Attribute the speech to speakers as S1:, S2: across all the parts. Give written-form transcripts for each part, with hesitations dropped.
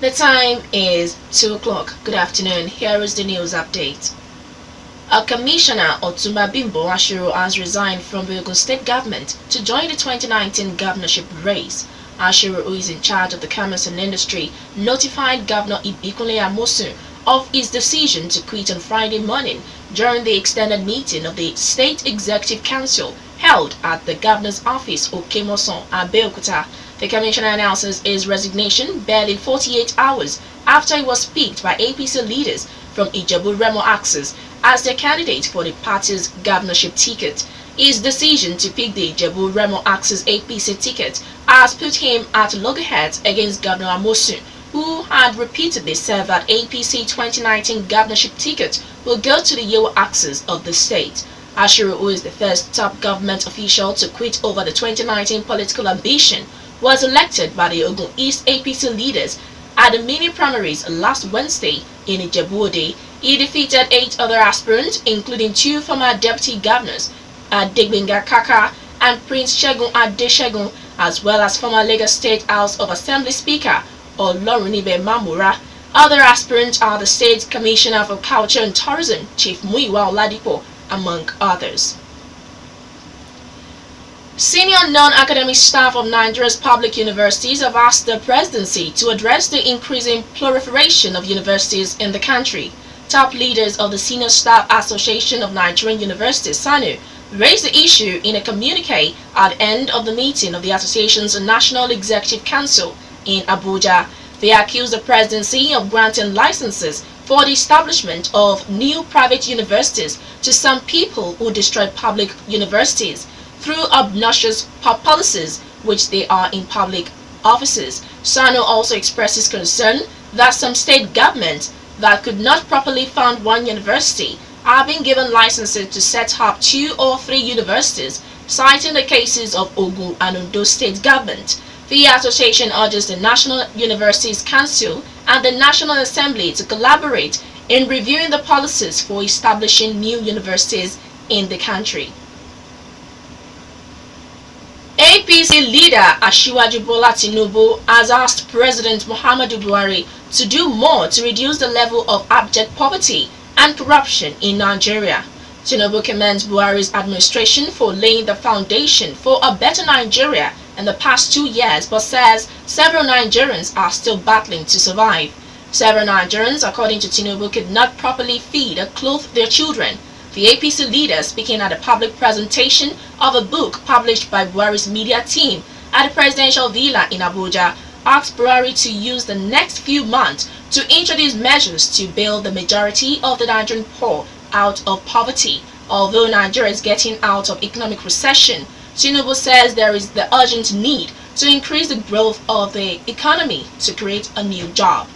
S1: The time is 2 o'clock. Good afternoon. Here is the news update. A commissioner, Otumba Bimbo Ashiru, has resigned from the Ogun State government to join the 2019 governorship race. Ashiru, who is in charge of the commerce and industry, notified Governor Ibikunle Amosun of his decision to quit on Friday morning during the extended meeting of the State Executive Council held at the governor's office, Okemoson, Abeokuta. The commissioner announces his resignation barely 48 hours after he was picked by APC leaders from Ijebu Remo axis as their candidate for the party's governorship ticket. His decision to pick the Ijebu Remo axis APC ticket has put him at loggerheads against Governor Amosun, who had repeatedly said that APC 2019 governorship ticket will go to the Yewo axis of the state. Ashiru, who is the first top government official to quit over the 2019 political ambition, was elected by the Ogun East APC leaders at the mini primaries last Wednesday in Ijebu-Ode. He defeated 8 other aspirants, including 2 former deputy governors, Adegbenga Kaka and Prince Segun Adeshegun, as well as former Lagos State House of Assembly Speaker Olorunibe Mamura. Other aspirants are the State Commissioner for Culture and Tourism, Chief Muyiwa Oladipo, among others. Senior non-academic staff of Nigeria's public universities have asked the presidency to address the increasing proliferation of universities in the country. Top leaders of the Senior Staff Association of Nigerian Universities, SANU, raised the issue in a communique at the end of the meeting of the association's National Executive Council in Abuja. They accused the presidency of granting licenses for the establishment of new private universities to some people who destroy public universities through obnoxious policies which they are in public offices. SANU also expresses concern that some state governments that could not properly fund one university are being given licenses to set up 2 or 3 universities, citing the cases of Ogun and Ondo state government. The association urges the National Universities Council and the National Assembly to collaborate in reviewing the policies for establishing new universities in the country. APC leader Asiwaju Bola Tinubu has asked President Muhammadu Buhari to do more to reduce the level of abject poverty and corruption in Nigeria. Tinubu commends Buhari's administration for laying the foundation for a better Nigeria in the past 2 years, but says several Nigerians are still battling to survive. Several Nigerians, according to Tinubu, could not properly feed or clothe their children. The APC leader, speaking at a public presentation of a book published by Buhari's media team at the presidential villa in Abuja, asked Buhari to use the next few months to introduce measures to bail the majority of the Nigerian poor out of poverty. Although Nigeria is getting out of economic recession, Tinubu says there is the urgent need to increase the growth of the economy to create a new job.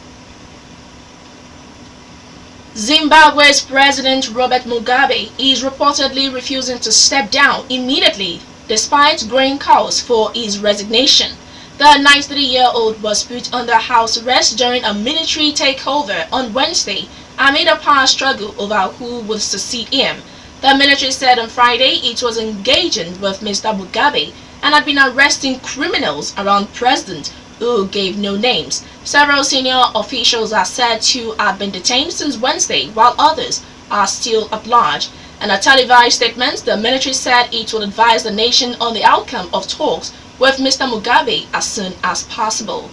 S1: Zimbabwe's President Robert Mugabe is reportedly refusing to step down immediately despite growing calls for his resignation. The 93-year-old was put under house arrest during a military takeover on Wednesday amid a power struggle over who would succeed him. The military said on Friday it was engaging with Mr. Mugabe and had been arresting criminals around President, who gave no names. Several senior officials are said to have been detained since Wednesday, while others are still at large. In a televised statement, the military said it would advise the nation on the outcome of talks with Mr. Mugabe as soon as possible.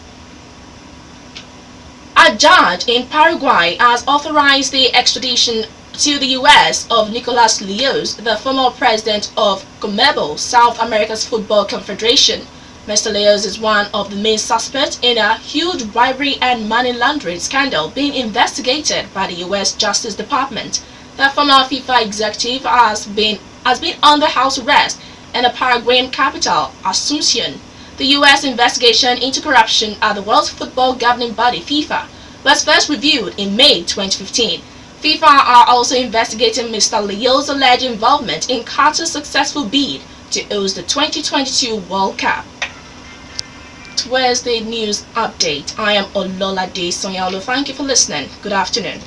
S1: A judge in Paraguay has authorized the extradition to the U.S. of Nicolas Leoz, the former president of CONMEBOL, South America's Football Confederation. Mr. Leoz is one of the main suspects in a huge bribery and money laundering scandal being investigated by the U.S. Justice Department. The former FIFA executive has been under house arrest in the Paraguayan capital, Asunción. The U.S. investigation into corruption at the World Football Governing Body, FIFA, was first reviewed in May 2015. FIFA are also investigating Mr. Leoz's alleged involvement in Qatar's successful bid to host the 2022 World Cup. Where's the news update? I am Ololade Sonyalu. Thank you for listening. Good afternoon.